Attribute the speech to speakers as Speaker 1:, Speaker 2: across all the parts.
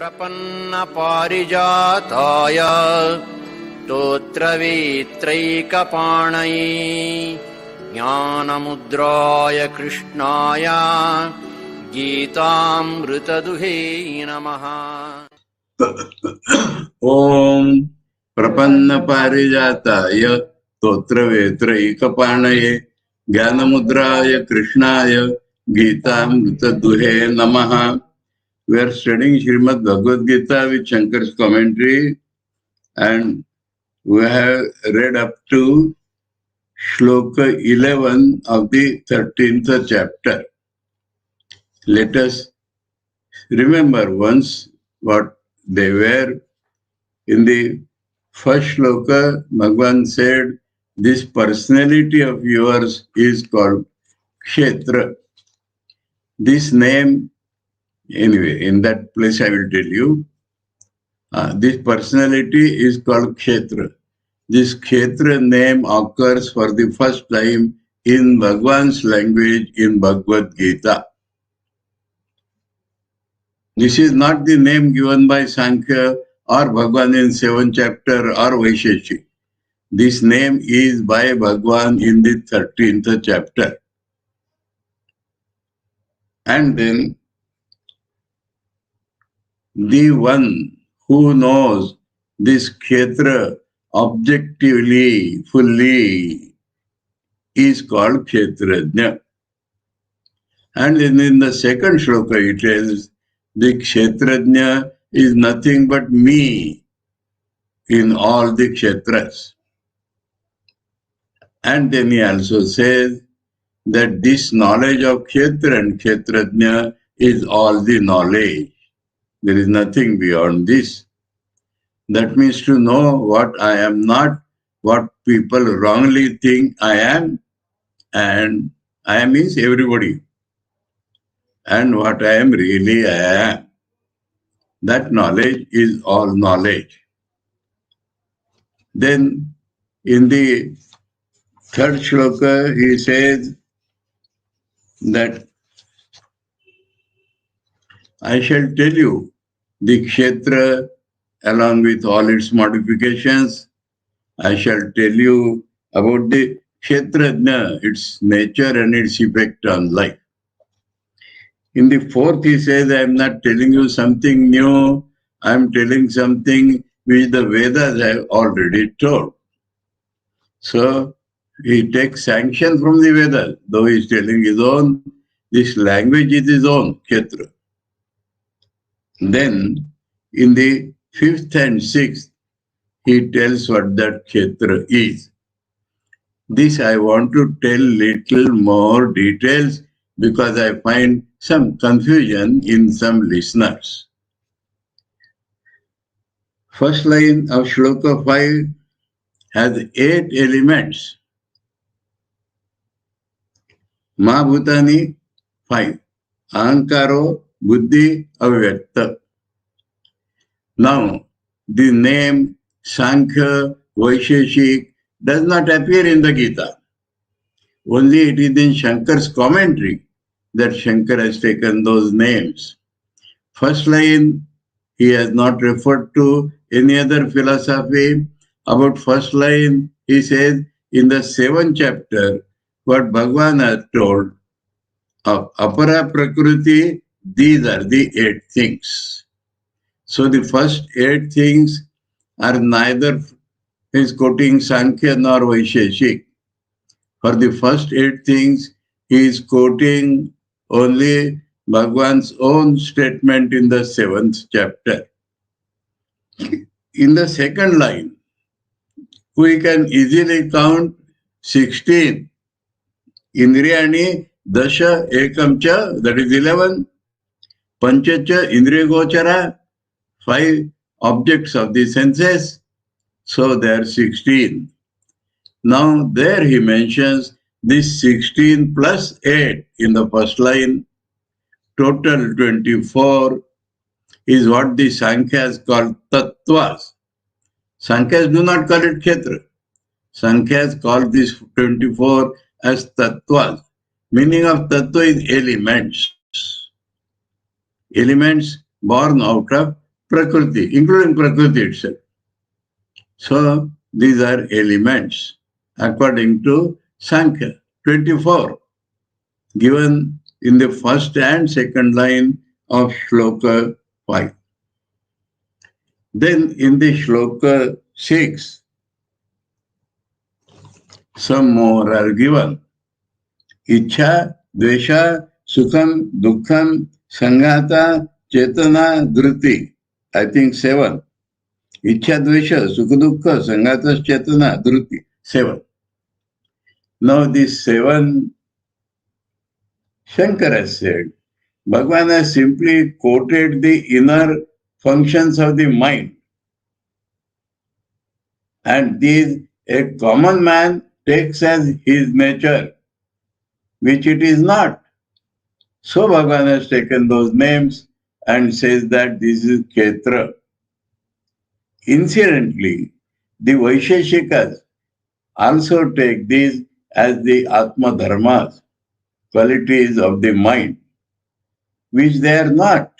Speaker 1: प्रपन्न पारिजाताय स्तोत्रवेत्रैकपाणये ज्ञानमुद्राय कृष्णाय गीतामृतदुहे नमः।
Speaker 2: ओम प्रपन्न पारिजाताय स्तोत्रवेत्रैकपाणये ज्ञानमुद्राय कृष्णाय गीतामृतदुहे नमः. We are studying Srimad Bhagavad Gita with Shankar's commentary, and we have read up to Shloka 11 of the 13th chapter. Let us remember once what they were. In the first shloka, Bhagavan said, this personality of yours is called Kshetra. This name, anyway, in that place I will tell you, this personality is called Kshetra. This Kshetra name occurs for the first time in Bhagavan's language in Bhagavad Gita. This is not the name given by Sankhya or Bhagavan in 7th chapter or Vaisheshik. This name is by Bhagavan in the 13th chapter. And then the one who knows this Kshetra objectively, fully, is called Kshetrajna. And then in the second shloka it tells, the Kshetrajna is nothing but me in all the Kshetras. And then he also says that this knowledge of Kshetra and Kshetrajna is all the knowledge. There is nothing beyond this. That means to know what I am not, what people wrongly think I am, and I am means everybody, and what I am really I am. That knowledge is all knowledge. Then in the third shloka he says that I shall tell you the Kshetra along with all its modifications. I shall tell you about the Kshetrajna, its nature and its effect on life. In the fourth he says, I am not telling you something new, I am telling something which the Vedas have already told. So he takes sanction from the Vedas, though he is telling his own, this language is his own, Kshetra. Then in the fifth and sixth, he tells what that Kshetra is. This I want to tell little more details because I find some confusion in some listeners. First line of Shloka 5 has 8 elements. Mahabhutani 5. Ahankaro, Buddhi, Avyakta. Now, the name Sankhya, Vaisheshik does not appear in the Gita. Only it is in Shankar's commentary that Shankar has taken those names. First line, he has not referred to any other philosophy. About first line, he says in the 7th chapter, what Bhagavan has told, of Apara Prakriti, these are the 8 things. So the first 8 things are neither, he is quoting Sankhya nor Vaisheshik. For the first 8 things, he is quoting only Bhagavan's own statement in the 7th chapter. In the second line, we can easily count 16. Indriyani dasha ekam cha, that is 11. Panchacha indriya gochara, 5 objects of the senses. So there are 16. Now there he mentions this 16 plus 8 in the first line. Total 24 is what the Sankhya's called tattvas. Sankhya's do not call it Kshetra. Sankhya's call this 24 as tattvas. Meaning of tattva is elements. Elements born out of Prakriti, including Prakriti itself. So these are elements according to Sankhya, 24, given in the first and second line of Shloka 5. Then in the Shloka 6, some more are given. Ichha, Dvesha, Sukham, Dukkham, Sanghata, Chetana, Dhruti. I think 7. Ichha, Dvesha, Sukha, Dukkha, Sanghata, Chetana, Dhruti. 7. Now these 7, Shankara said, Bhagavan has simply quoted the inner functions of the mind. And these a common man takes as his nature, which it is not. So Bhagavan has taken those names and says that this is Kshetra. Incidentally, the Vaisheshikas also take these as the Atma Dharmas, qualities of the mind, which they are not.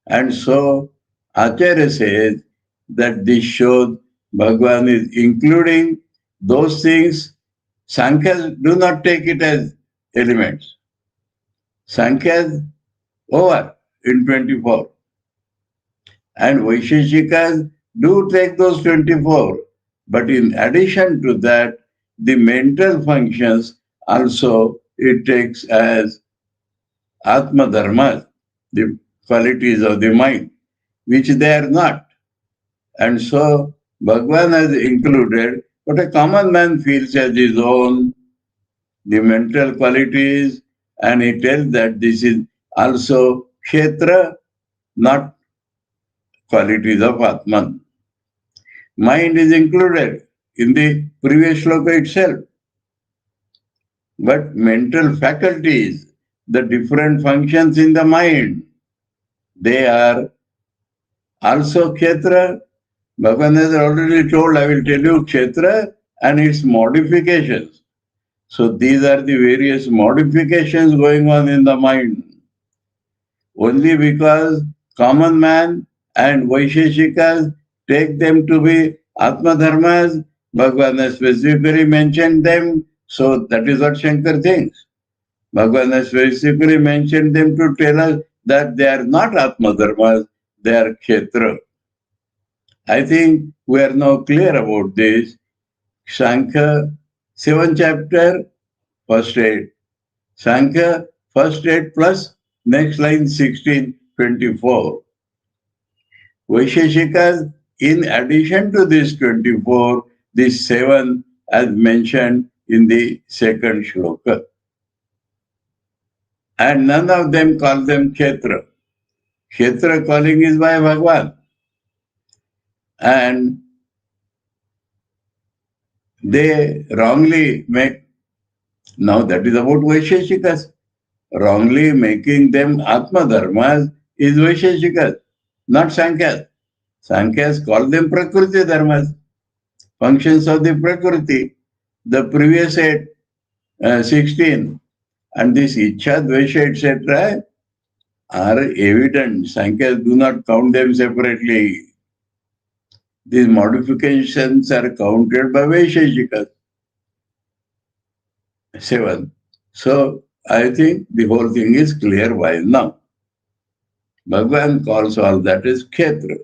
Speaker 2: And so Acharya says that this shows Bhagavan is including those things. Sankhya do not take it as elements. Sankhya is over in 24. And Vaisheshikas do take those 24. But in addition to that, the mental functions also it takes as Atma Dharmas, the qualities of the mind, which they are not. And so Bhagavan has included what a common man feels as his own, the mental qualities, and he tells that this is also Kshetra, not qualities of Atman. Mind is included in the previous shloka itself. But mental faculties, the different functions in the mind, they are also Kshetra. Bhagavan has already told, I will tell you Kshetra and its modifications. So these are the various modifications going on in the mind. Only because common man and Vaisheshikas take them to be Atma Dharmas, Bhagavan has specifically mentioned them, so that is what Shankar thinks. Bhagavan has specifically mentioned them to tell us that they are not Atma Dharmas, they are Kshetra. I think we are now clear about this. Sankhya, 7th chapter, first 8. Sankhya, first 8 plus next line 16, 24. Vaisheshikas, in addition to this 24, this 7 as mentioned in the second shloka. And none of them call them Kshetra. Kshetra calling is by Bhagavan. And they wrongly make, now that is about Vaisheshikas, wrongly making them Atma Dharmas is Vaisheshikas, not Sankhya. Sankhya call them Prakriti Dharmas, functions of the Prakriti. The previous 8, 16, and this Ichha, Dvesha, etc. are evident. Sankhya do not count them separately. These modifications are counted by Vaisheshikas. 7. So I think the whole thing is clear by now. Bhagavan calls all that as Kshetra.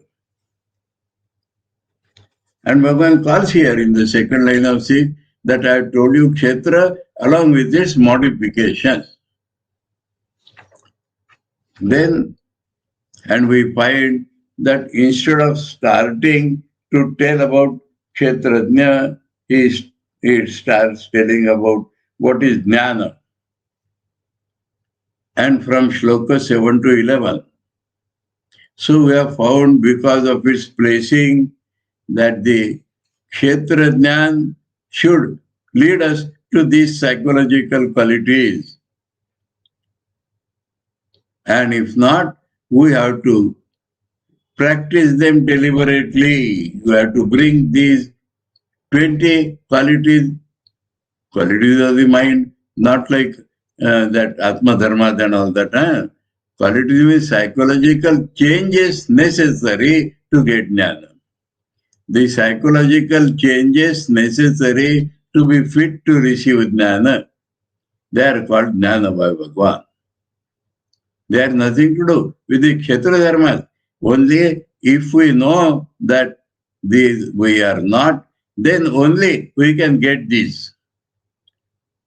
Speaker 2: And Bhagavan calls here in the second line of 6 that I have told you Kshetra along with its modifications. Then, and we find that instead of starting to tell about Kshetrajna, he starts telling about what is Jnana. And from Shloka 7 to 11. So we have found because of its placing that the Kshetrajnan should lead us to these psychological qualities. And if not, we have to practice them deliberately. We have to bring these 20 qualities of the mind, not like that Atma Dharma and all that. Qualitative means psychological changes necessary to get jnana. The psychological changes necessary to be fit to receive jnana, they are called jnana by Bhagavan. They have nothing to do with the Kshetra dharmas. Only if we know that these we are not, then only we can get these.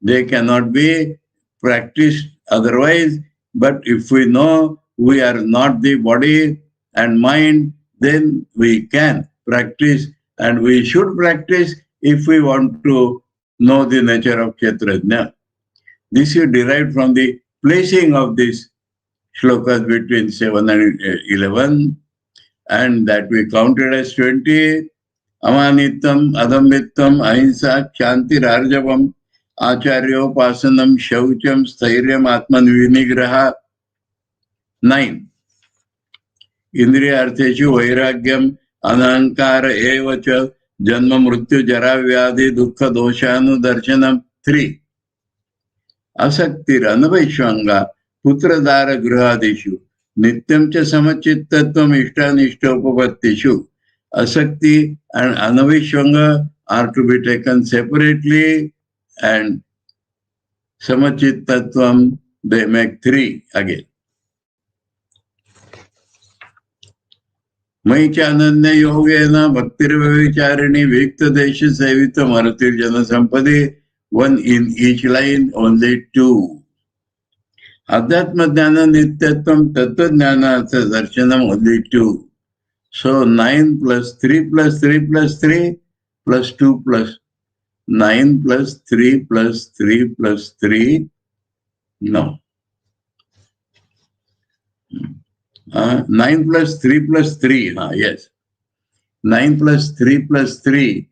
Speaker 2: They cannot be practiced otherwise, but if we know we are not the body and mind, then we can practice, and we should practice if we want to know the nature of Kshetrajna. This is derived from the placing of these shlokas between 7 and 11, and that we counted as 20. Amanitam, Adamvitam, Ahimsa, Shanti, Arjavam, Acharyopasanam, Shaucham, Stairyam, Atman, Vinigraha. 9. Indriya Artheshu, Vairagyam, Anankara, Evacha, Janma, Mrityu, Jara, Vyadi, Dukkha, Doshanu, Darshanam. 3. Asaktir, Anavaishwanga, Putradara, Grihadishu, Nityam cha Samachittatvam, Ishtanishtopavattishu. Asakti and Anavishwanga are to be taken separately, and Samachittatvam, they make 3 again. Maichananya Yogena Bhaktirvavicharini Vikta Desha Sevita Marathi Jana Sampade, 1 in each line, only 2. Adhyatma Dhyana Nityatvam Tattva Dhyana Darshanam, only 2. So 9 plus 3 plus 3 plus 3 plus 2 plus 9 plus 3 plus 3 plus 3. No. 9 plus 3 plus 3. Yes. 9 plus 3 plus 3.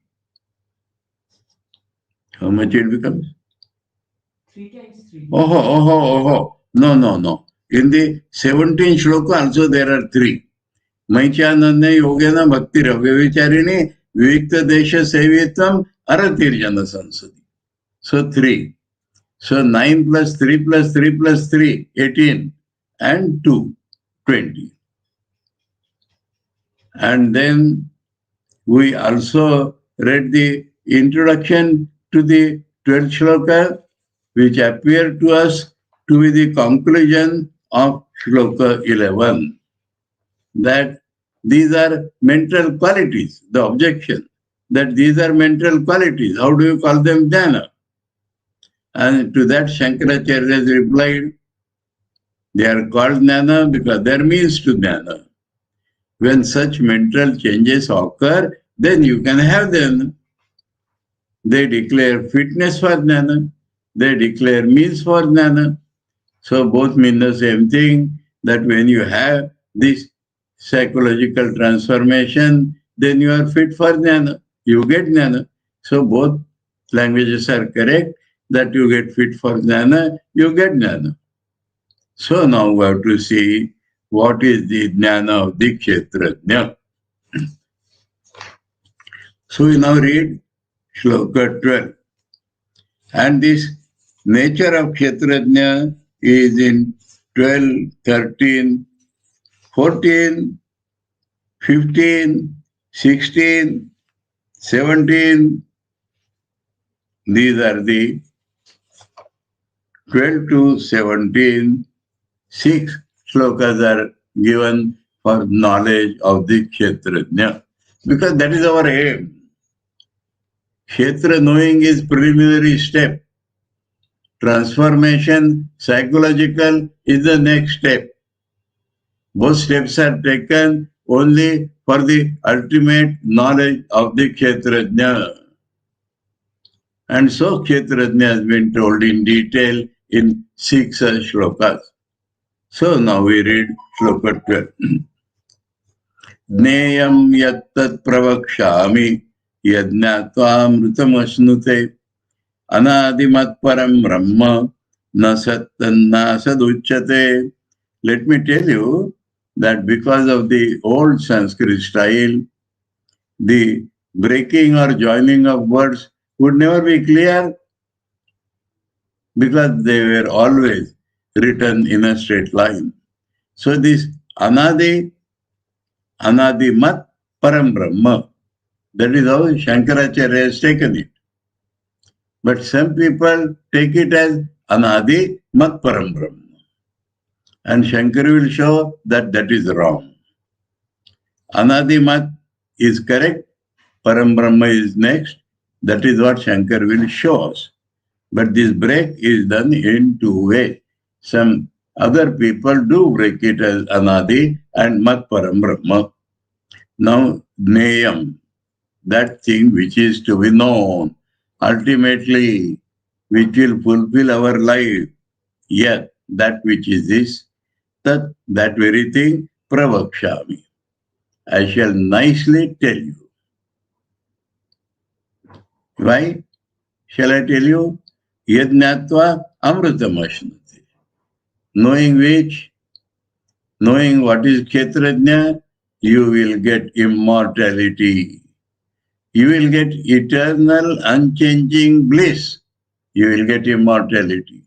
Speaker 2: How much it becomes?
Speaker 3: 3 times 3.
Speaker 2: Oh. No. In the 17th shloka also there are 3. Maichananya Yogena Bhakti Ravyavicharine Vikta Desha Sevitam Aratirjana Sansadi. So 3. So 9 plus 3 plus 3 plus 3, 18. And 2, 20. And then we also read the introduction to the 12th shloka, which appeared to us to be the conclusion of shloka 11. That these are mental qualities, the objection, that these are mental qualities. How do you call them jnana? And to that Shankaracharya has replied, they are called jnana because they are means to jnana. When such mental changes occur, then you can have them. They declare fitness for jnana, they declare means for jnana. So both mean the same thing, that when you have this psychological transformation, then you are fit for jnana. You get jnana. So both languages are correct, that you get fit for jnana, you get jnana. So now we have to see what is the jnana of the kshetrajna. So we now read shloka 12. And this nature of kshetrajna is in 12, 13, 14, 15, 16, 17. These are the 12 to 17. 6 shlokas are given for knowledge of the kshetrajna. Because that is our aim. Kshetra knowing is preliminary step. Transformation, psychological, is the next step. Both steps are taken only for the ultimate knowledge of the kshetrajna. And so kshetrajna has been told in detail in 6 shlokas. So now we read shloka 12. Jneyam yattat pravakshami yajnatvam asnute anadimat param brahma nasattanna saduchyate. Let me tell you that because of the old Sanskrit style, the breaking or joining of words would never be clear because they were always written in a straight line. So this Anadi Mat Param Brahma. That is how Shankaracharya has taken it. But some people take it as Anadi Mat Param Brahma. And Shankar will show that that is wrong. Anadi Mat is correct, Param Brahma is next. That is what Shankar will show us. But this break is done in two ways. Some other people do break it as Anadi and Mat Param Brahma. Now, Neyam, that thing which is to be known, ultimately, which will fulfill our life, yet that which is this, that very thing, Pravakshami. I shall nicely tell you. Why shall I tell you? Yadnyatva amrutamashnati. Knowing which, knowing what is Kshetrajna, you will get immortality. You will get eternal, unchanging bliss. You will get immortality.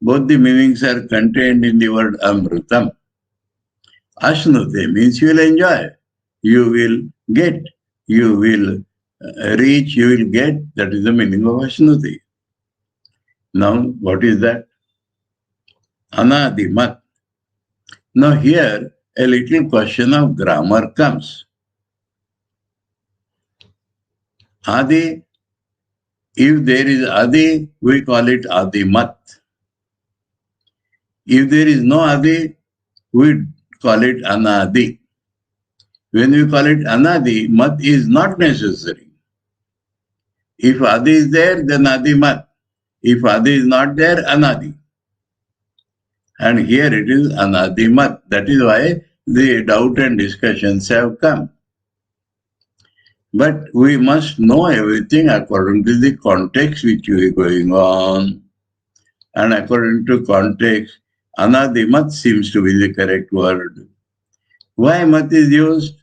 Speaker 2: Both the meanings are contained in the word amrutam. Ashnute means you will enjoy. You will get. You will reach, you will get. That is the meaning of Ashnuti. Now, what is that? Anadimat. Now here, a little question of grammar comes. Adi, if there is Adi, we call it Adimat. If there is no Adi, we call it Anadi. When we call it Anadi, Mat is not necessary. If Adi is there, then Adimat. If Adi is not there, Anadi. And here it is Anadimat. That is why the doubt and discussions have come. But we must know everything according to the context which is going on. And according to context, Anadimat seems to be the correct word. Why Mat is used?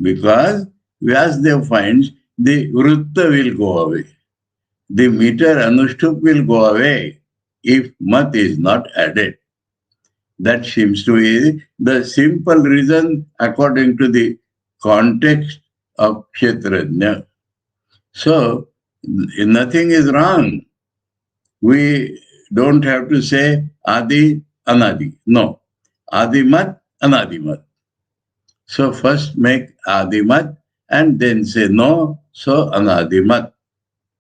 Speaker 2: Because Vyasdev finds the Vrutta will go away. The meter Anushtup will go away if Mat is not added. That seems to be the simple reason according to the context of Kshetrajna. So, nothing is wrong. We don't have to say Adi, Anadi. No. Adimat, Anadimat. So, first make Adimat and then say no, so Anadimat.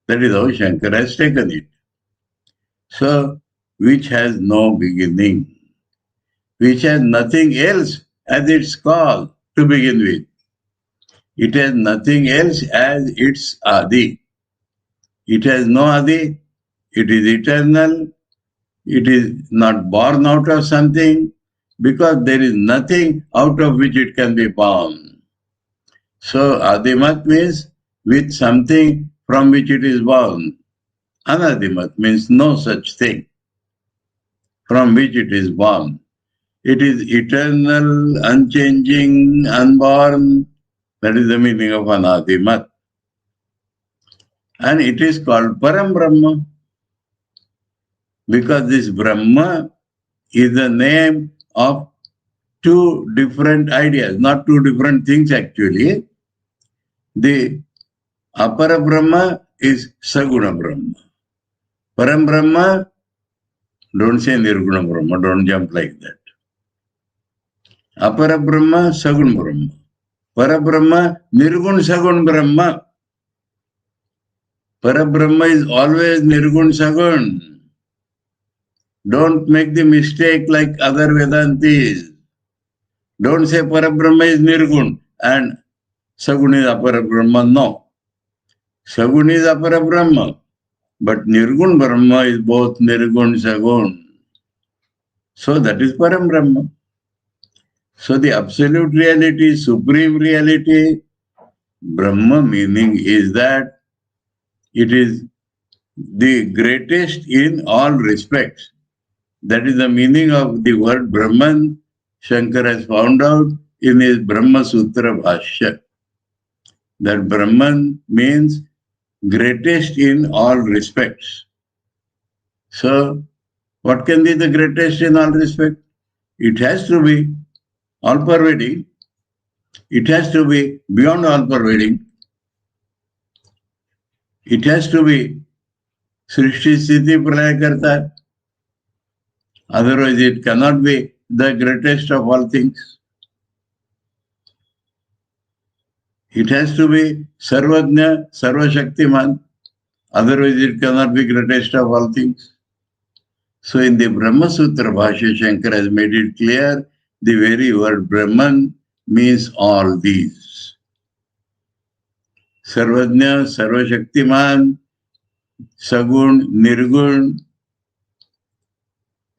Speaker 2: That is how Shankara has taken it. So, which has no beginning, which has nothing else as its call to begin with. It has nothing else as its Adi. It has no Adi. It is eternal. It is not born out of something because there is nothing out of which it can be born. So Adimat means with something from which it is born. Anadimat means no such thing from which it is born. It is eternal, unchanging, unborn. That is the meaning of Anadimat. And it is called Param Brahma. Because this Brahma is the name of two different ideas, not two different things actually. The Apara Brahma is Saguna Brahma. Param Brahma, don't say Nirguna Brahma, don't jump like that. Apara Brahma, Sagun Brahma. Para Brahma, Nirgun Sagun Brahma. Para Brahma is always Nirgun Sagun. Don't make the mistake like other Vedantis. Don't say Parabrahma is Nirgun and Sagun is Aparabrahma. No. Sagun is Aparabrahma. But Nirgun Brahma is both Nirgun Sagun. So that is Param Brahma. So the absolute reality, supreme reality, Brahma meaning is that it is the greatest in all respects. That is the meaning of the word Brahman. Shankara has found out in his Brahma Sutra Bhashya. That Brahman means greatest in all respects. So, what can be the greatest in all respects? It has to be all-pervading. It has to be beyond all-pervading. It has to be Srishti Sthiti Pralaya Karta. Otherwise, it cannot be the greatest of all things. It has to be Sarvajna, Sarvashaktiman. Otherwise, it cannot be greatest of all things. So, in the Brahma Sutra Bhashya, Shankara has made it clear the very word Brahman means all these. Sarvajna, Sarvashaktiman, Sagun, Nirgun,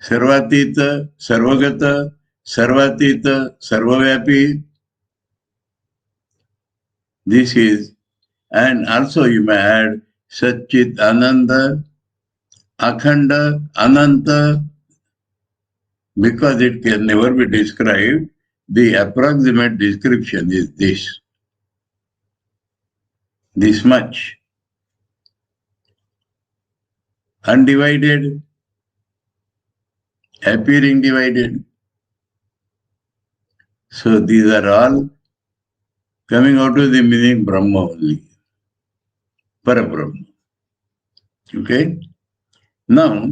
Speaker 2: Sarvatita, Sarvagata, Sarvatita, Sarvavyapi. This is, and also you may add Satchit Ananda, Akhanda, Ananta, because it can never be described. The approximate description is this much. Undivided, appearing divided. So these are all coming out of the meaning Brahma only. Parabrahma. Okay? Now,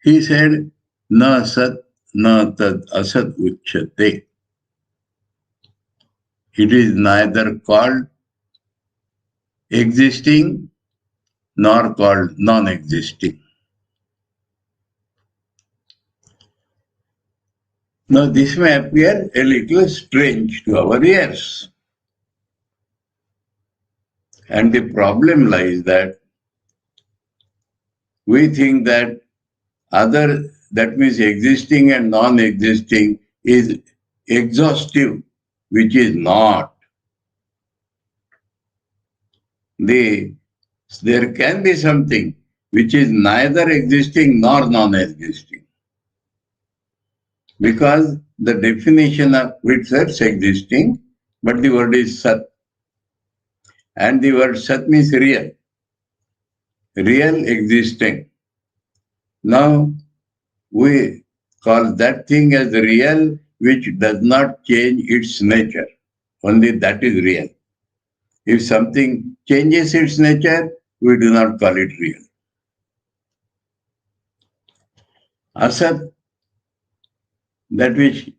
Speaker 2: he said, na sat, na tad asat uchyate. It is neither called existing nor called non-existing. Now, this may appear a little strange to our ears. And the problem lies that we think that that means existing and non-existing is exhaustive, which is not. There can be something which is neither existing nor non-existing. Because the definition of which says existing, but the word is sat. And the word sat means real. Real existing. Now, we call that thing as real, which does not change its nature. Only that is real. If something changes its nature, we do not call it real. Asat, that which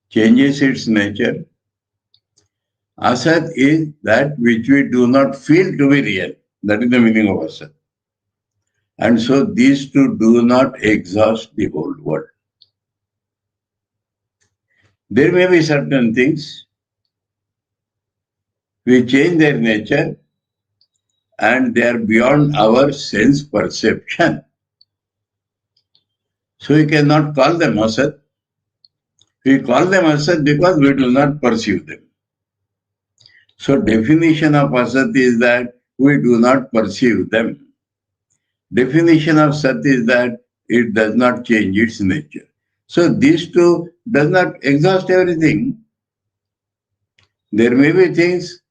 Speaker 2: changes its nature. Asat is that which we do not feel to be real. That is the meaning of asat. And so these two do not exhaust the whole world. There may be certain things which change their nature and they are beyond our sense perception. So we cannot call them asat. We call them asat because we do not perceive them. So definition of asat is that we do not perceive them. Definition of sat is that it does not change its nature. So these two does not exhaust everything. There may be things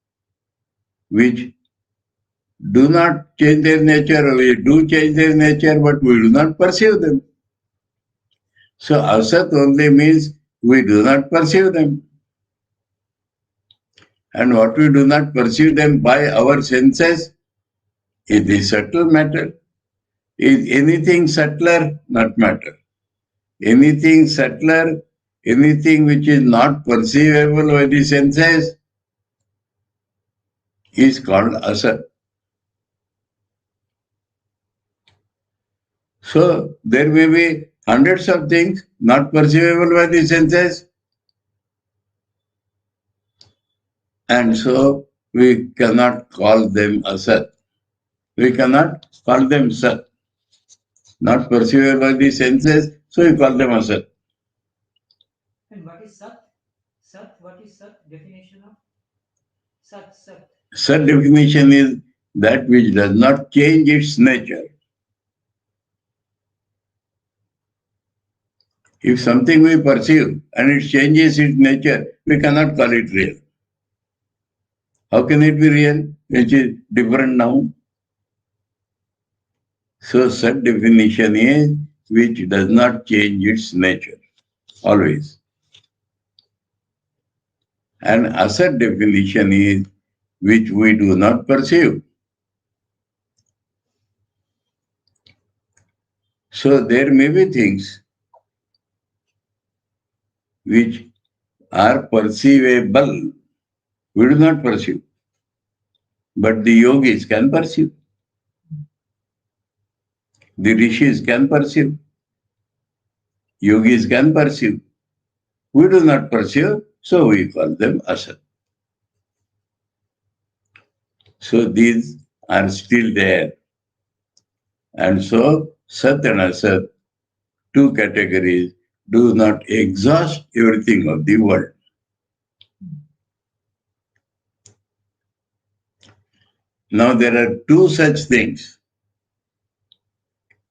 Speaker 2: which do not change their nature, or we do change their nature, but we do not perceive them. So asat only means we do not perceive them. And what we do not perceive them by our senses is the subtle matter. Is anything subtler? Not matter. Anything subtler, anything which is not perceivable by the senses is called asat. So there may be hundreds of things not perceivable by the senses, and so we cannot call them asat. We cannot call them sat. Not perceivable by the senses, so we call them asat.
Speaker 3: And what is Sat? Sat, what is Sat? Definition of Sat, Sat.
Speaker 2: Sat definition is that which does not change its nature. If something we perceive and it changes its nature, we cannot call it real. How can it be real, which is different now? So, Sat definition is which does not change its nature. always. And asat definition is which we do not perceive. So there may be things which are perceivable. We do not perceive. But the yogis can perceive. The rishis can perceive. Yogis can perceive. We do not perceive, so we call them asat. So these are still there. And so sat and asat, two categories, do not exhaust everything of the world. Now there are two such things,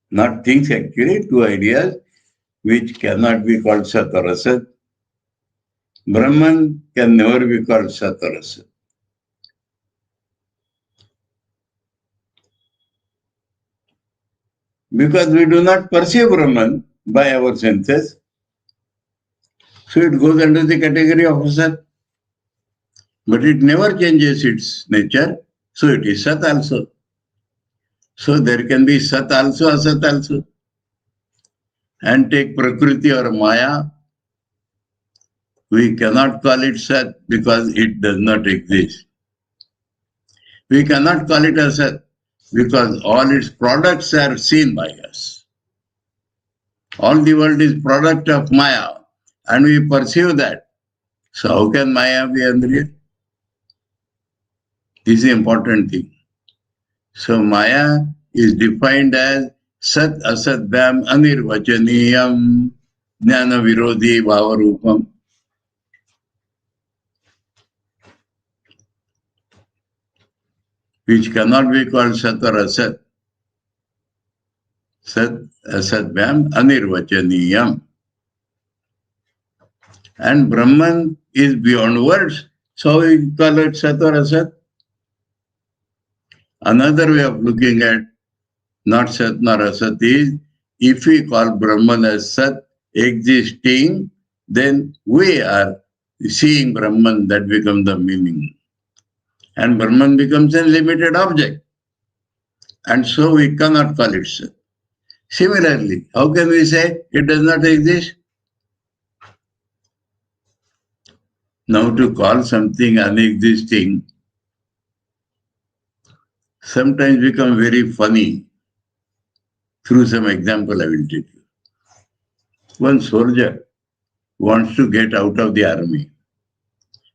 Speaker 2: not things actually, two ideas which cannot be called sat or asat. Brahman can never be called sat or asat. Because we do not perceive Brahman by our senses, so it goes under the category of asat. But it never changes its nature, so it is sat also. So there can be sat also, asat also. And take Prakriti or Maya, we cannot call it sat because it does not exist. We cannot call it asat because all its products are seen by us. All the world is product of Maya and we perceive that. So how can Maya be unreal? This is the important thing. So Maya is defined as Sat Asat Bham Anirvachaniyam Jnana Virodhi Bhavarupam. Which cannot be called Sat or Asat. Sat Asat Bham Anirvachaniyam. And Brahman is beyond words, so we call it Sat or Asat. Another way of looking at not Sat nor Asat is, if we call Brahman as Sat, existing, then we are seeing Brahman, that becomes the meaning. And Brahman becomes a limited object. And so we cannot call it Sat. Similarly, how can we say it does not exist? Now to call something unexisting sometimes become very funny. Through some example I will tell you. One soldier wants to get out of the army.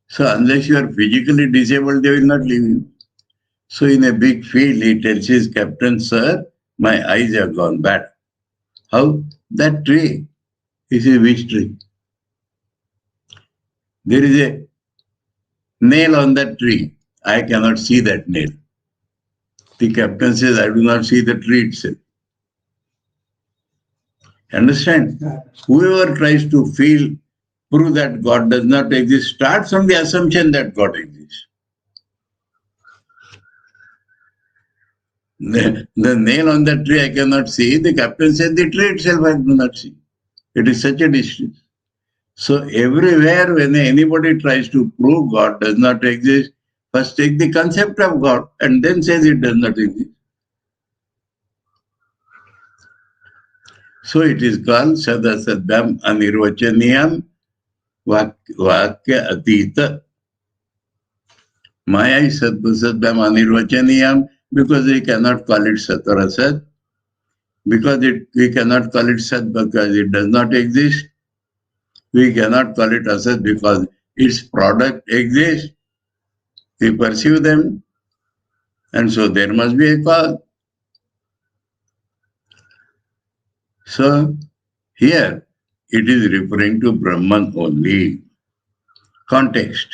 Speaker 2: So unless you are physically disabled, they will not leave you. So in a big field, he tells his captain, sir, my eyes have gone bad. How? That tree. He says, which tree? There is a nail on that tree. I cannot see that nail. The captain says, I do not see the tree itself. Understand? Whoever tries to prove that God does not exist, starts from the assumption that God exists. The nail on that tree I cannot see. The captain said the tree itself I do not see. It is such a distance. So everywhere when anybody tries to prove God does not exist, first take the concept of God and then says it does not exist. So it is called Sadasadam Anirvachaniyam Vakya Atita. Maya is Sadhasadam Anirvachaniyam because we cannot call it Sat or Asat. Because we cannot call it Sat because it does not exist. We cannot call it Asat because its product exists. We perceive them. And so there must be a cause. So here it is referring to Brahman only. Context.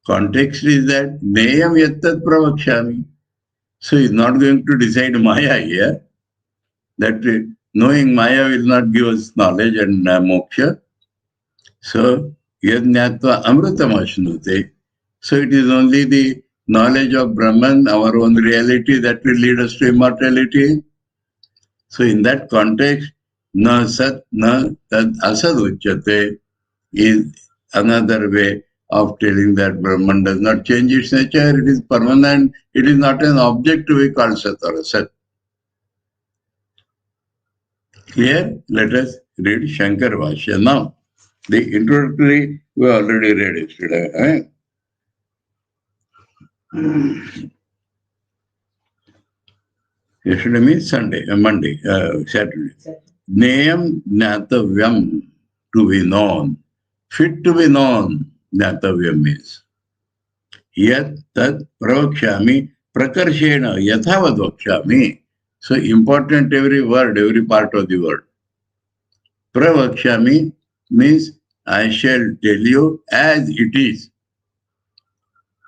Speaker 2: Context is that Neyam Yattat Pravakshami. So he is not going to decide Maya here. That knowing Maya will not give us knowledge and moksha. So Yadnyatva Amritam Ashnute. So it is only the knowledge of Brahman, our own reality, that will lead us to immortality. So in that context, na sat na tad asad uchyate is another way of telling that Brahman does not change its nature, it is permanent, it is not an object to be called Sat or Asat. Here, let us read Shankar Bhashya now. The introductory we already read yesterday. Yesterday means Sunday, Monday, Saturday. Nayam Jnatavyam, to be known. Fit to be known, Jnatavyam is. Yat tat pravakshami prakarshena yathavad vakshami. So important every word, every part of the word. Pravakshami means I shall tell you as it is.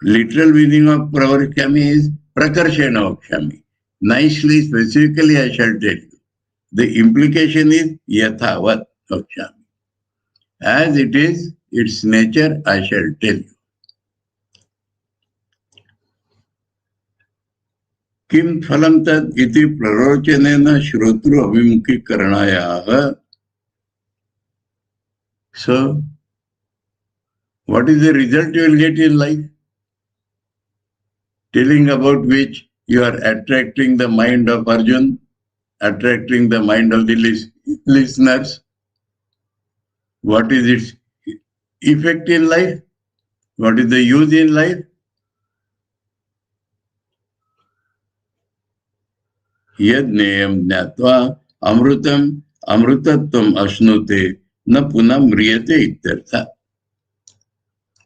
Speaker 2: Literal meaning of pravakshami is prakarshena vakshami. Nicely, specifically I shall tell you. The implication is yathavat vakshami. As it is, its nature I shall tell you. Kim phalam tad iti prarochanena shrotru avimukhi karanayaha. So, what is the result you will get in life? Telling about which you are attracting the mind of Arjun, attracting the mind of the listeners. What is its effect in life? What is the use in life? Yad neyam jnatva amrutam amrutatvam ashnute na punam mriyate ityartha.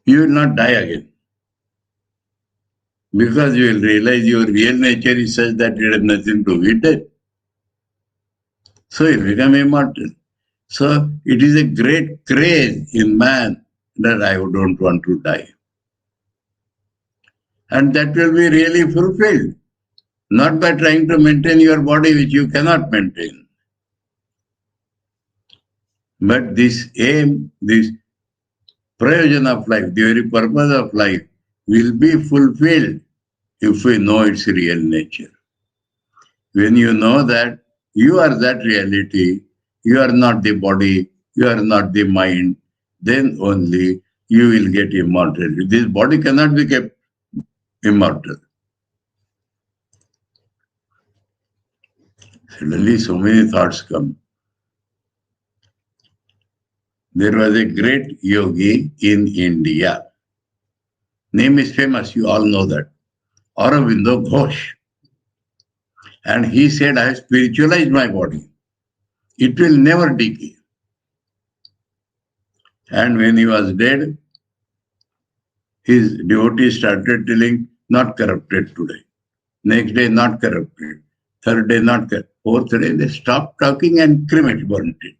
Speaker 2: You will not die again. Because you will realize your real nature is such that it has nothing to do with death. So you become immortal. So it is a great craze in man that I don't want to die. And that will be really fulfilled. Not by trying to maintain your body which you cannot maintain. But this aim, this prayojan of life, the very purpose of life will be fulfilled if we know its real nature. When you know that you are that reality, you are not the body, you are not the mind, then only you will get immortality. This body cannot be kept immortal. Suddenly so many thoughts come. There was a great yogi in India. Name is famous, you all know that. Aurobindo Ghosh. And he said, I have spiritualized my body. It will never decay. And when he was dead, his devotees started telling, not corrupted today. Next day, not corrupted. Third day, not corrupted. Fourth day, they stopped talking and burnt it.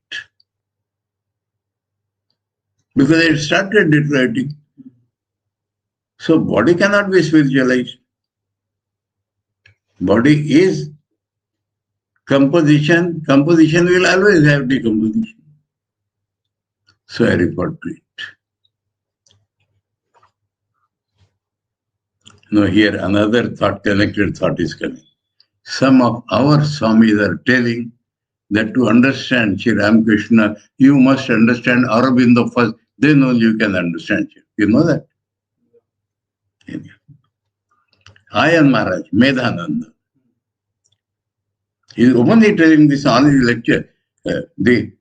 Speaker 2: Because it started deteriorating. So body cannot be spiritualized. Body is composition. Composition will always have decomposition. So I report to it. Now here another thought, connected thought is coming. Some of our Swamis are telling that to understand Sri Ramakrishna, you must understand Aurobindo first, then only you can understand him. You know that? Ayan Maharaj, Medhananda. He is openly telling this on his lecture. The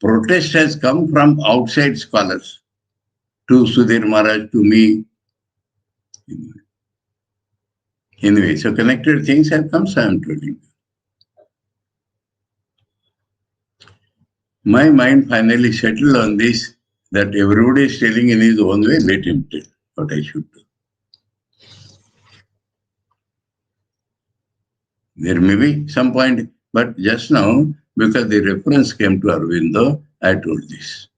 Speaker 2: protest has come from outside scholars to Sudhir Maharaj, to me. Anyway, so connected things have come, so I am telling you. My mind finally settled on this, that everybody is telling in his own way, let him tell what I should do. There may be some point, but just now, because the reference came to Aurobindo, I told this.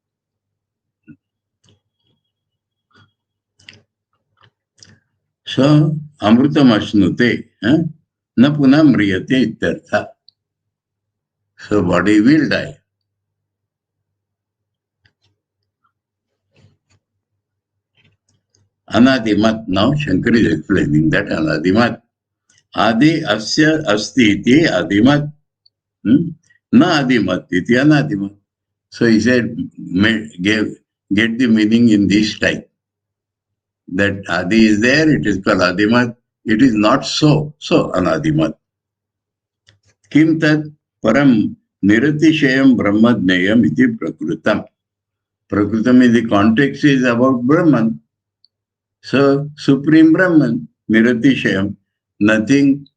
Speaker 2: So, amrutam ashnute, na punam mriyate ityartha. So, body will die. Anadimat, now Shankar is explaining that Anadimat. Adi asya asti iti adimat. Na adimat iti anadimat. So he said, get the meaning in this type. That Adi is there, it is called Adimat. It is not so Anadimat. Kim tat param niratishayam brahmadneyam iti prakrutam. Prakrutam in the context is about Brahman. So, Supreme Brahman, niratishayam, nothing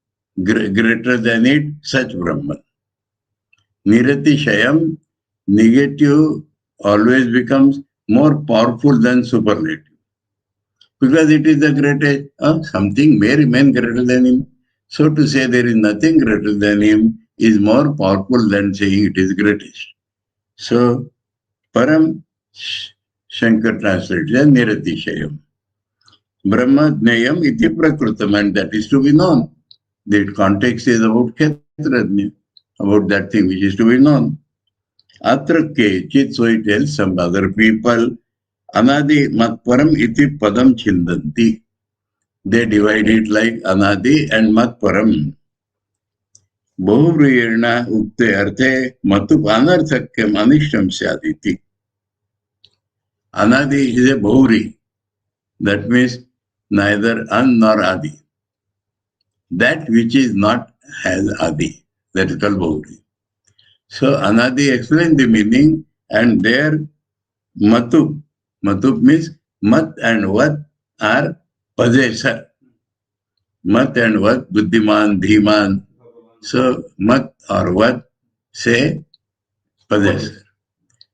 Speaker 2: greater than it, such Brahman. Niratishayam, negative always becomes more powerful than superlative. Because it is the greatest, something may remain greater than him. So to say there is nothing greater than him is more powerful than saying it is greatest. So, Param, Shankar translates as Niratishayam. Brahma Dnayam iti prakrutam, and that is to be known. The context is about Kshetrajna, about that thing which is to be known. Atra kechit, so it tells some other people, Anadi Matparam iti padam chindanti. They divide it like Anadi and Matparam. Bahuvriyena ukte arte matup anarthakyam anishtam syaditi. Anadi is a Bahuri. That means neither An nor Adi. That which is not has Adi. That is called Bahuri. So Anadi explained the meaning, and there Matup. Matup means Mat and Vat are possessor. Mat and Vat, Buddhiman, Dhiman. So Mat or Vat say possessor.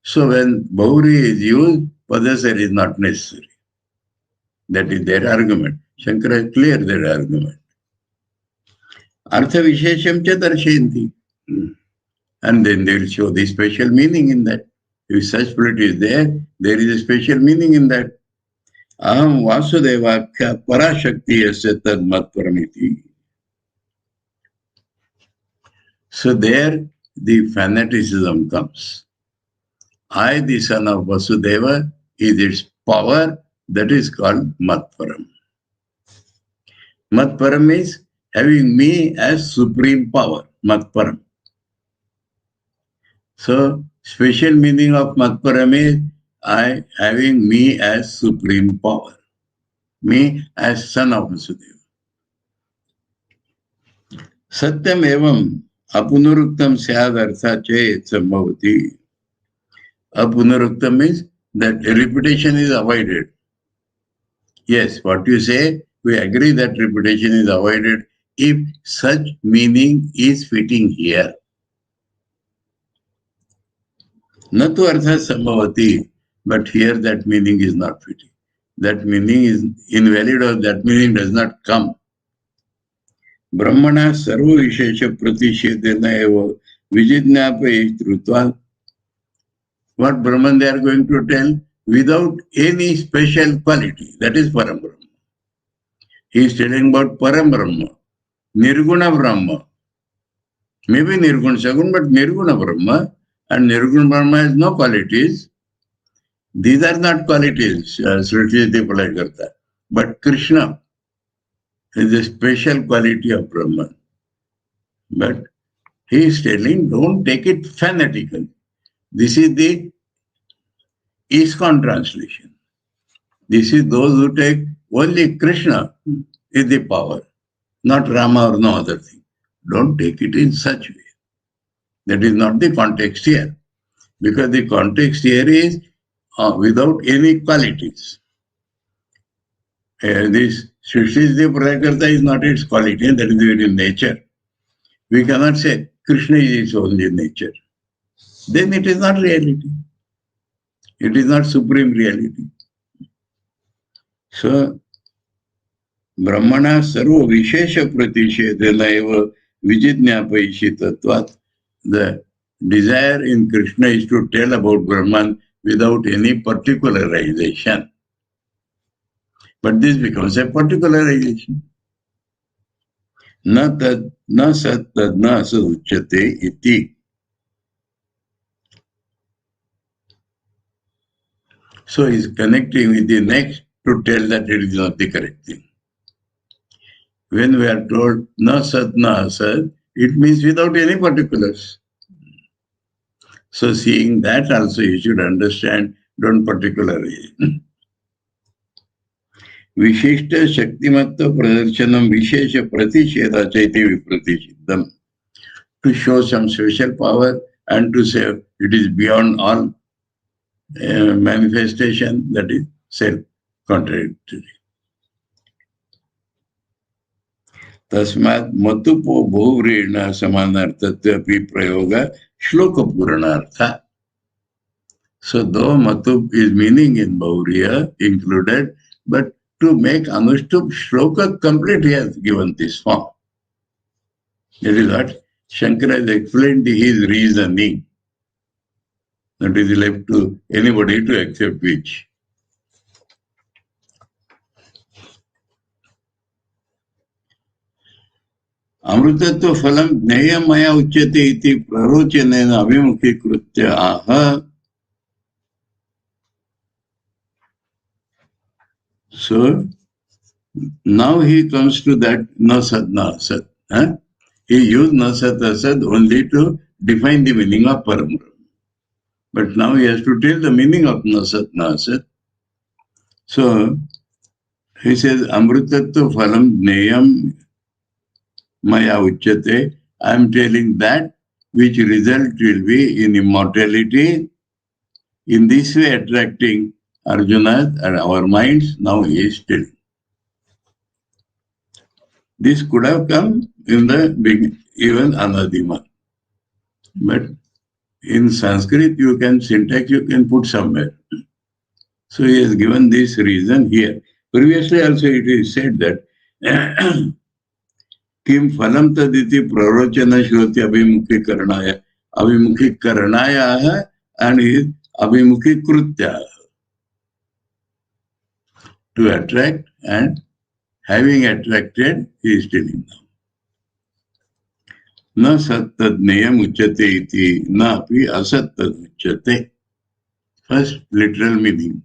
Speaker 2: So when Bahuri is used, possessor is not necessary. That is their argument. Shankara cleared their argument. Artha Vishesham cha darshayanti. And then they will show the special meaning in that. If such spirit is there, there is a special meaning in that. Aham Vasudevakya Parashakti yasya tad matparamiti. So there the fanaticism comes. I, the son of Vasudeva, is its power, that is called Matparam. Matparam is having me as supreme power, Matparam. So, special meaning of Matparam is I having me as supreme power, me as son of Vasudeva. Satyam evam apunuruktam syad artha chet sambhavati. Apunuruktam means that repetition is avoided. Yes, what you say, we agree that repetition is avoided if such meaning is fitting here. Natu artha sambhavati, but here that meaning is not fitting. That meaning is invalid, or that meaning does not come. Brahmana sarva vishesha pratishedena eva vijidnapayet trutva. What Brahman they are going to tell without any special quality. That is Param Brahma. He is telling about Param Brahma, Nirguna Brahma. Maybe Nirguna Sagun, but Nirguna Brahma, and Nirguna Brahma has no qualities. These are not qualities, but Krishna is a special quality of Brahman. But he is telling, don't take it fanatically. This is the ISKCON translation. This is those who take only Krishna is the power, not Rama or no other thing. Don't take it in such way. That is not the context here. Because the context here is without any qualities. This Srishti Prakarta is not its quality, that is very nature. We cannot say Krishna is its only nature. Then it is not reality. It is not supreme reality. So, Brahmana sarva vishesha pratishedena eva vijidnapaishi tattvat. The desire in Krishna is to tell about Brahman without any particularization. But this becomes a particularization. Na tad na sat tad na asad uchyate iti. So he is connecting with the next to tell that it is not the correct thing. When we are told na sat na asad, it means without any particulars. So seeing that also you should understand, don't particularly. Vishishta Shaktimatta Pradarchanam Vishesha Pratisheda Chaiti Vipratishiddham. To show some special power and to say it is beyond all manifestation, that is self-contradictory. Tasmat matupo bhuvrena samanartatvapi prayoga shloka puranartha. So though matup is meaning in Bhauriya included, but to make anushtup shloka complete, he has given this form. That is what Shankara has explained his reasoning. That is left to anybody to accept which. Amrutatva phalam jnaya maya uchyate iti prarochanena abhimukhi aha. So now he comes to that na sat na sat. He used na sat asat only to define the meaning of param. But now he has to tell the meaning of na sat na sat. So he says amrutatva phalam jnayam maya uchyate. I am telling that which result will be in immortality. In this way attracting Arjuna and our minds, now he is still. This could have come in the beginning, even Anadima. But in Sanskrit, you can syntax, you can put somewhere. So he has given this reason here. Previously also it is said that Kim phalam taditi prarochana shroti abhimukhi karanaya and is abhimukhi krutya. To attract, and having attracted, he is telling now. Na sattadneyam uchyate iti na api asattad uchyate. First literal meaning.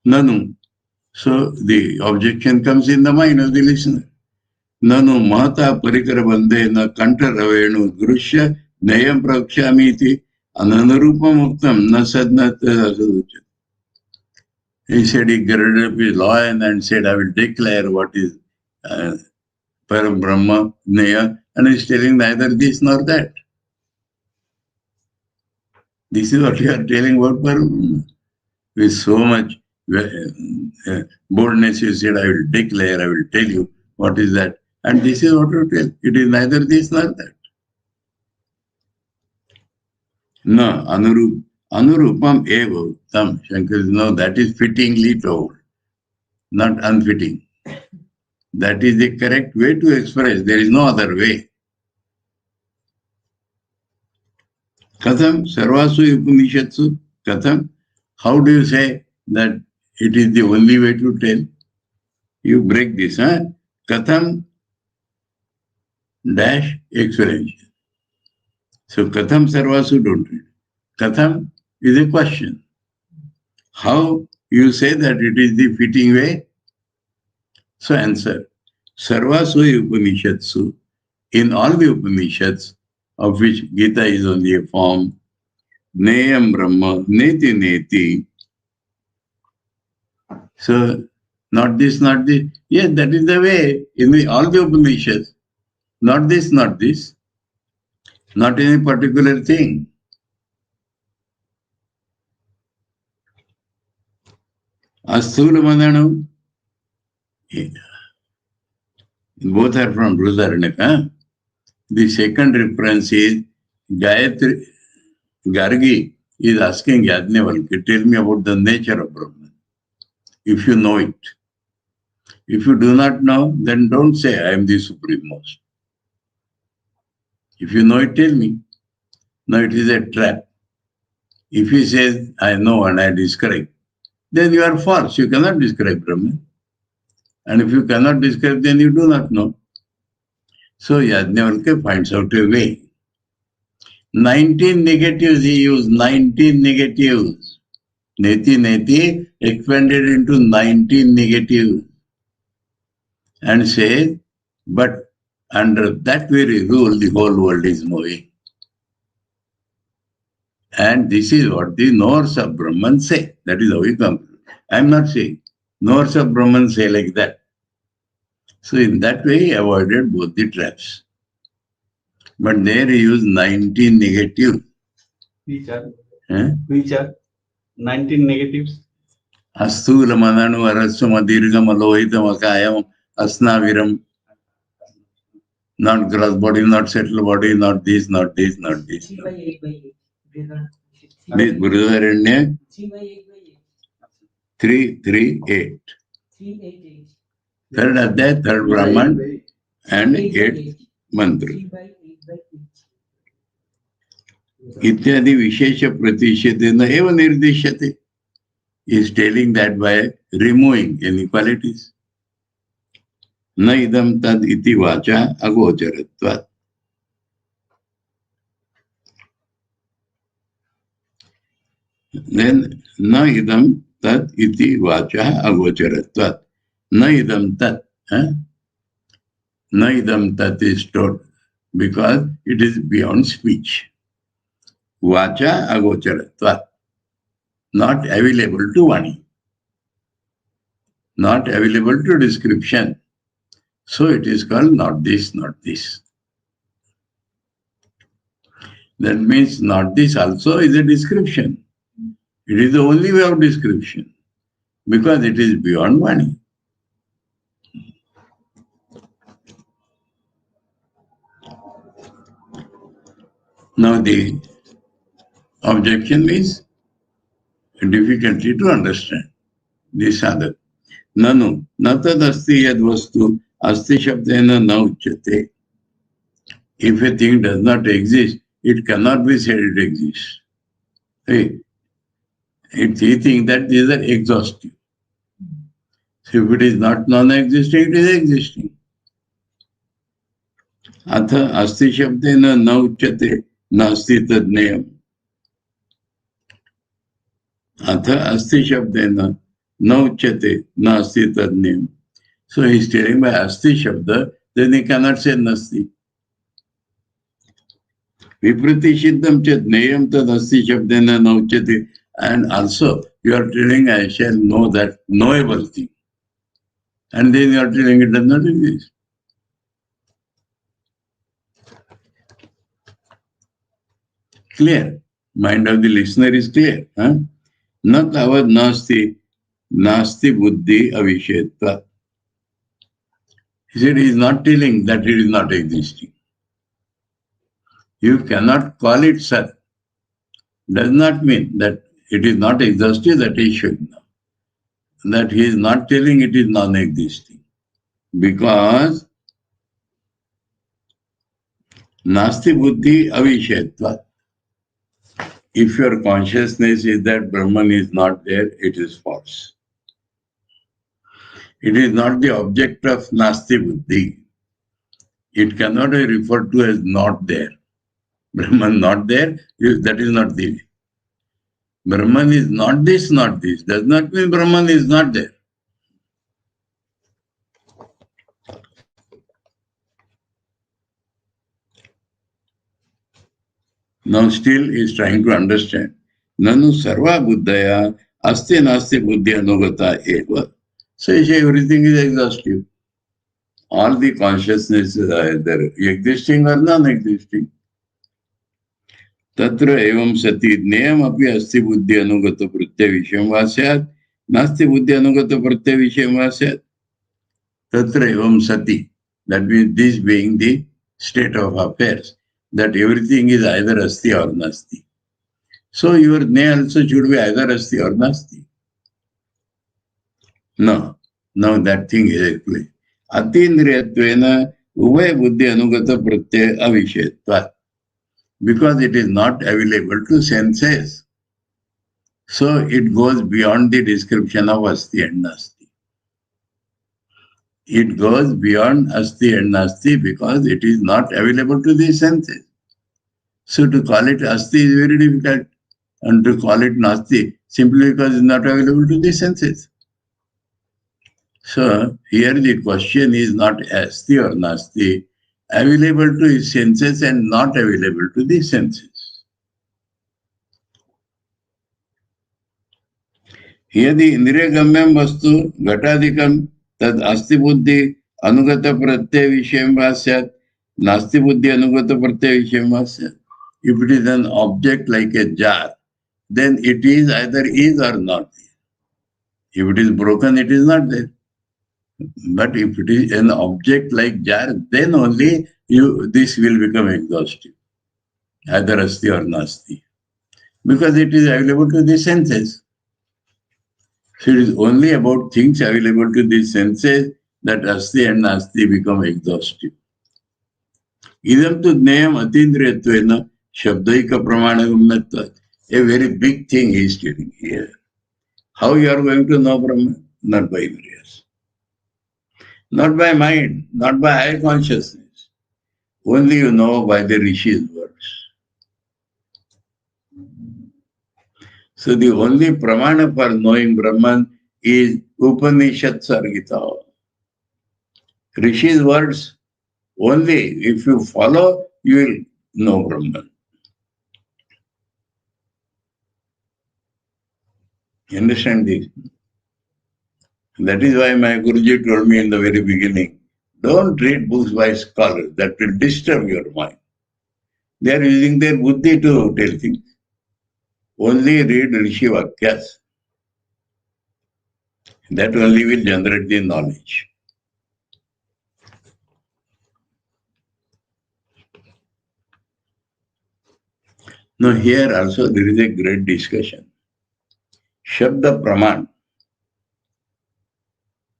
Speaker 2: Nanu. So the objection comes in the mind of the listener. Nanu mahata parikara bande na kanta ravenu drushya nayam prakshami iti ananarupam uktam na sadnat asad uchyate. He said he girded up his loin and said, I will declare what is Param Brahma, Naya, and he is telling neither this nor that. This is what you are telling about Param Brahma. With so much boldness, you said, I will declare, I will tell you what is that. And this is what you tell. It is neither this nor that. No, Anurupam eva tam. Shankar says, no, that is fittingly told, not unfitting. That is the correct way to express. There is no other way. Katham sarvasu upanishatsu. Katham. How do you say that it is the only way to tell? You break this. Katham dash explanation. So katham sarvasu don't read. Katham is a question. How you say that it is the fitting way? So answer. Sarvasu Upanishatsu. In all the Upanishads, of which Gita is only a form, Neyam Brahma, Neti Neti. So, not this, not this. Yes, that is the way in all the Upanishads. Not this, not this. Not any particular thing. Asthula Mandanam. Both are from Brudaranyaka. The second reference is Gayatri Gargi is asking Yajnavalkya, tell me about the nature of Brahman. If you know it. If you do not know, then don't say I am the supremost. If you know it, tell me. No, it is a trap. If he says I know and I describe, then you are false. You cannot describe Brahman. And if you cannot describe, then you do not know. So Yajnavalkya finds out a way. 19 negatives he used, 19 negatives. Neti Neti expanded into 19 negatives. And says, but under that very rule, the whole world is moving. And this is what the knowers of Brahman say. That is how we come. I am not saying. Knowers of Brahman say like that. So in that way, he avoided both the traps. But there he used 19 negatives.
Speaker 4: Which are 19 negatives?
Speaker 2: Asthula mananu arasuma dirgham alohitam akayam asnaviram. Not gross body, not settled body, not this, not this, not this.
Speaker 3: 3 by 8 by 8.
Speaker 2: This Brihadaranya
Speaker 3: 3 by 8 by 8.
Speaker 2: 338.
Speaker 3: 388.
Speaker 2: Third Adhyay, third Brahman, and 8th mantra.
Speaker 3: 3 by 8 by 8.
Speaker 2: Ityadi Vishesha Pratishadena eva nirdishyate. He is telling that by removing inequalities. Na idam tad iti vacha agocharatvat. Then na idam tad iti vacha agocharatvat. Na idam tat. Na idam tat is told because it is beyond speech. Vacha agocharatvat. Not available to Vani. Not available to description. So it is called not this, not this. That means not this also is a description. It is the only way of description because it is beyond Vani. Now the objection is difficulty to understand. This other. Nanu, natad asti yad vastu asti shabdena na uchyate. If a thing does not exist, it cannot be said it exists. Hey, it's a thing that is exhaustive. So if it is not non-existing, it is existing. Atha asti shabdena na uchyate nasti tad neyam. Atha asti shabdena na uchyate nasti tad neyam. So he is telling by asti shabda, then he cannot say nasti. Viprati siddham chat neyam tad asti shabdena na uchyate. And also you are telling I shall know that knowable thing. And then you are telling it does not exist. Clear. Mind of the listener is clear. Huh? Na tavad nasti buddhi avisheta. He said he is not telling that it is not existing. You cannot call it Sat. Does not mean that it is not exhaustive, that he should know. That he is not telling it is non-existing. Because nasti buddhi avishetva. If your consciousness is that Brahman is not there, it is false. It is not the object of nasti buddhi. It cannot be referred to as not there. Brahman not there, that is not the way. Brahman is not this, does not mean Brahman is not there. Now still he is trying to understand. Nanu sarva buddhaya asti nasti buddhi anugata eva. So he says everything is exhaustive. All the consciousnesses are either existing or non-existing. Tatra evam sati neyam api asti buddhi anugata pratyaya vishayam vasyat nasti buddhi anugata pratyaya vishayam vasyat. Tatra evam sati. That means this being the state of affairs. That everything is either asti or nasti. So your ne also should be either asti or nasti. No. Now that thing is explained. Atindriyatvena uvay buddhi anugata pratyaya avishetvat. Because it is not available to senses. So it goes beyond the description of asti and nasti. It goes beyond asti and nasti because it is not available to the senses. So to call it asti is very difficult, and to call it nasti simply because it is not available to the senses. So here the question is not asti or nasti, available to his senses and not available to the senses. यदि इंद्रियगम्यम वस्तु घटाधिकम तद अस्ति बुद्धि अनुगत प्रत्यय विषयम वा स्यात् नास्ति बुद्धि अनुगत प्रत्यय विषयम वा स्यात्. If it is an object like a jar, then it is either is or not. If it is broken, it is not there. But if it is an object like jar, then only this will become exhaustive, either asti or nasti, because it is available to the senses. So it is only about things available to the senses that asti and nasti become exhaustive. Idam tu jnayam atindriyatvena shabdaika pramanagumyatvat. A very big thing he is telling here. How you are going to know Brahman? Not by indriyas. Not by mind, not by high consciousness. Only you know by the Rishi's words. So the only pramana for knowing Brahman is Upanishad Sargita. Rishi's words, only if you follow, you will know Brahman. You understand this? That is why my Guruji told me in the very beginning, don't read books by scholars, that will disturb your mind. They are using their buddhi to tell things. Only read Rishi Vakyas. That only will generate the knowledge. Now here also there is a great discussion. Shabda Praman.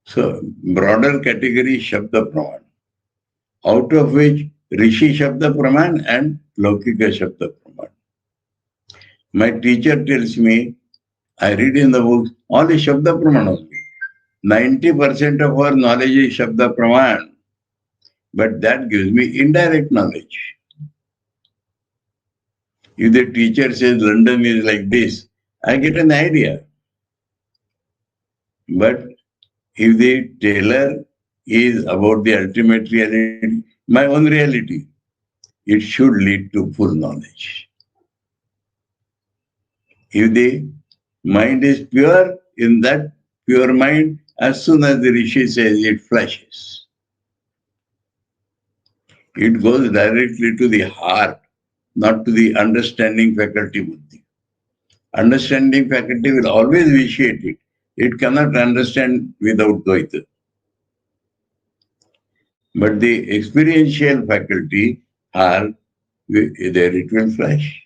Speaker 2: So broader category Shabda Praman, out of which Rishi Shabda Praman and Laukika Shabda Praman. My teacher tells me, I read in the books, all is Shabda Praman only. 90% of our knowledge is Shabda Praman, but that gives me indirect knowledge. If the teacher says London is like this, I get an idea. But if the tailor is about the ultimate reality, my own reality, it should lead to full knowledge. If the mind is pure, in that pure mind, as soon as the Rishi says, it flashes. It goes directly to the heart, not to the understanding faculty buddhi. Understanding faculty will always vitiate it. It cannot understand without Dvaita. But the experiential faculty are there, it will flash.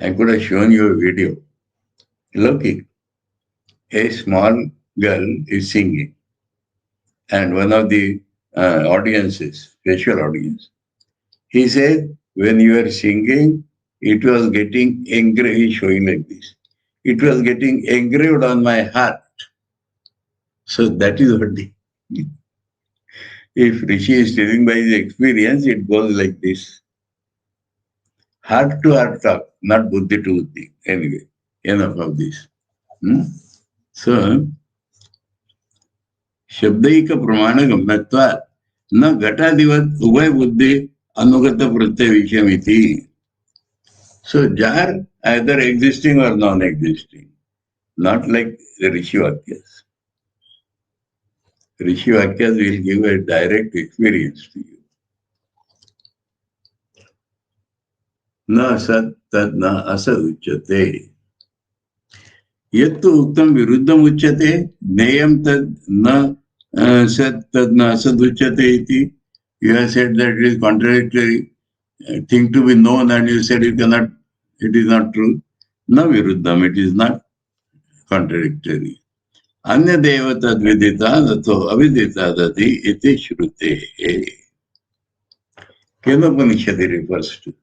Speaker 2: I could have shown you a video. Look, a small girl is singing, and one of the audiences, special audience, he said, when you are singing, it was getting angry. He's showing like this. It was getting engraved on my heart. So that is what if Rishi is telling by his experience, it goes like this. Heart to heart talk, not buddhi to buddhi. Anyway, enough of this. So, Shabdaika Pramana Gammatvat na Gatadivat Ubhay Buddhi Anugata Pratyay Vishamiti. So, jar either existing or non-existing, not like the Rishi Vakyas. Rishi Vakyas will give a direct experience to you. Na sat tad na asad uchyate. Yattu uktam viruddham uchyate, neyam tad na sat tad na asad uchyate iti. You have said that it is contradictory thing to be known, and you said you cannot, it is not true. Na viruddham, it is not contradictory. Anya deva tad vidita nato avidita dati iti shrute. Kenopanishadi refers to.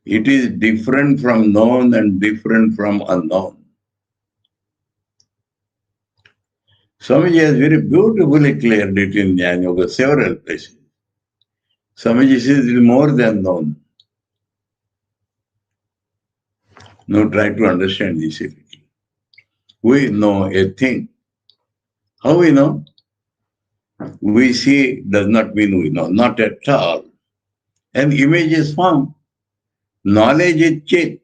Speaker 2: It is different from known and different from unknown. Swamiji has very beautifully cleared it in Jnana Yoga, several places. Swamiji says it is more than known. Now try to understand this a little. We know a thing. How we know? We see does not mean we know, not at all. An image is formed. Knowledge is chit.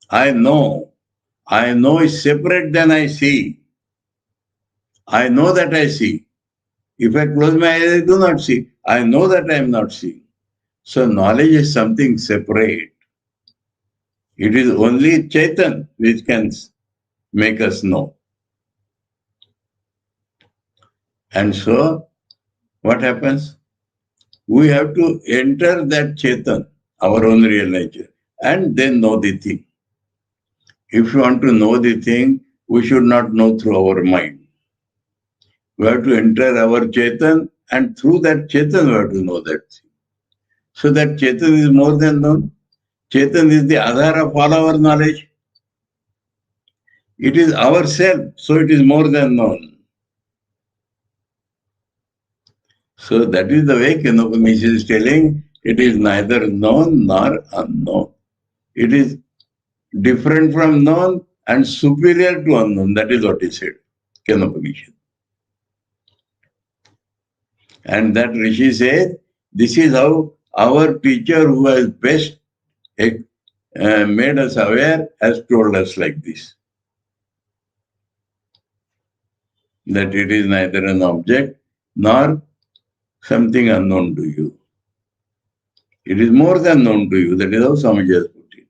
Speaker 2: I know. I know is separate than I see. I know that I see. If I close my eyes, I do not see. I know that I am not seeing. So knowledge is something separate. It is only Chaitan which can make us know. And so, what happens? We have to enter that Chaitan, our own real nature, and then know the thing. If you want to know the thing, we should not know through our mind. We have to enter our Chaitan, and through that Chaitan we have to know that thing. So that Chaitan is more than known. Chaitan is the Adhara of all our knowledge. It is ourself, so it is more than known. So that is the way Upanishad is telling, it is neither known nor unknown. It is different from known and superior to unknown. That is what he said, Upanishad. And that Rishi said, this is how our teacher who has best made us aware has told us like this. That it is neither an object nor something unknown to you. It is more than known to you. That is how Swamiji has put it.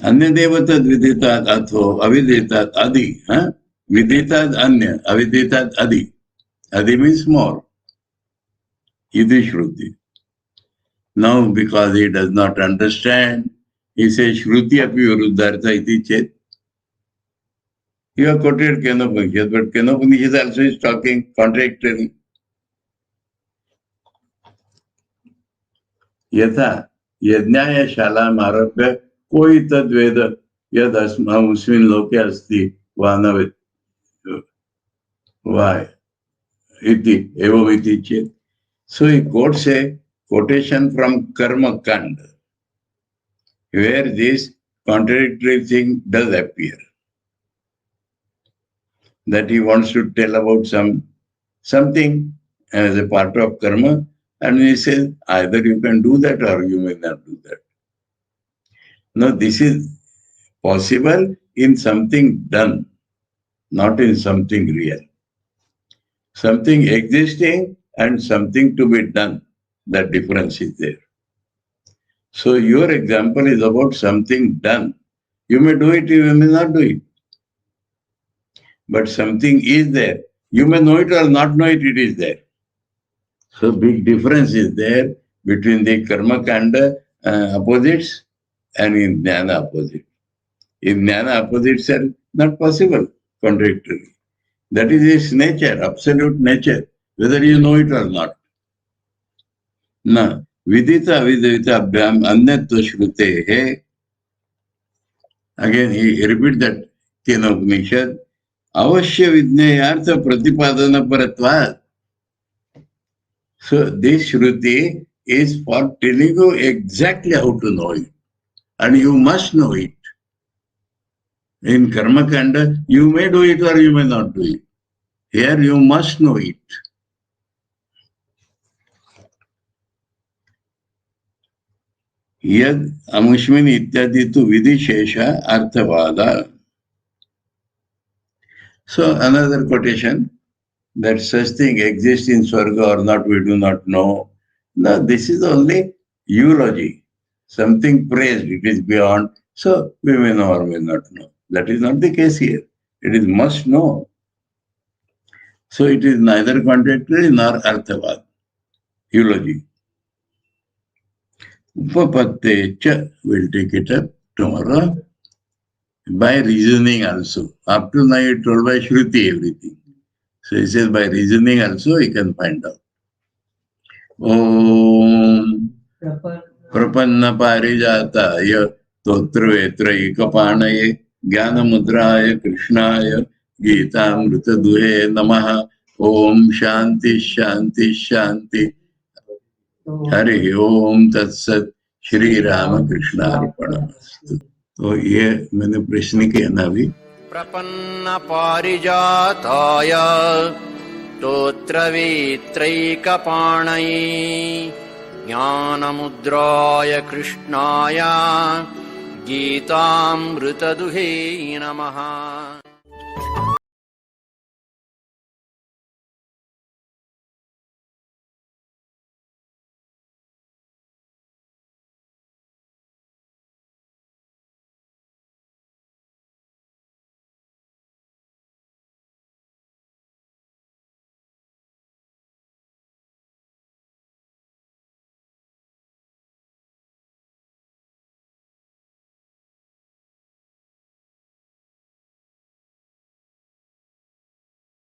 Speaker 2: Anya devatad viditat atho aviditat adi. Viditat anya, aviditat adi. Adi means more. Iti Shruti. Now, because he does not understand, he says, Shruti api viruddhartha iti chet. You have quoted Kenopanishad, but Kenopanishad also is talking contradictory. Yatha, yajnaya shalam arabhya koi tad veda yad asmin loke asti vanavet. Why? Iti, evam iti chet. So he quotes a quotation from Karma Kanda, where this contradictory thing does appear. That he wants to tell about something as a part of karma, and he says either you can do that or you may not do that. Now this is possible in something done, not in something real. Something existing and something to be done, that difference is there. So your example is about something done. You may do it, you may not do it. But something is there. You may know it or not know it, it is there. So big difference is there between the karma kanda opposites and in jnana opposite. In jnana opposites are not possible, contradictory. That is its nature, absolute nature, whether you know it or not. Na vidita vidita abhyam anyatva shrutehe. Again he repeat that Upanishad. Avashya vidnayartha pratipadana paratvat. So this Shruti is for telling you exactly how to know it. And you must know it. In Karma Kanda, you may do it or you may not do it. Here you must know it. Yad amushmin ityadi tu vidishesha arthavada. So another quotation, that such thing exists in Swarga or not, we do not know. No, this is only eulogy, something praised, it is beyond. So we may know or may not know. That is not the case here. It is must know. So it is neither contradictory nor arthavad, eulogy. Upapatte cha, we'll take it up tomorrow. By reasoning also. Up to now you told by Shruti everything. So he says by reasoning also he can find out. Om Prapanna Parijataya Totra Ekapanaye Jnanamudraya Krishnaya Gitamrita Duhe Namaha. Om Shanti Shanti Shanti. Hari Om Tat Sat. Shri Ramakrishna Arpanamastu. तो ये मैंने प्रश्न किया ना अभी.
Speaker 1: प्रपन्न पारिजाताय स्तोत्रवेत्रैकपाणये ज्ञानमुद्राय कृष्णाय गीतामृतदुहे नमः।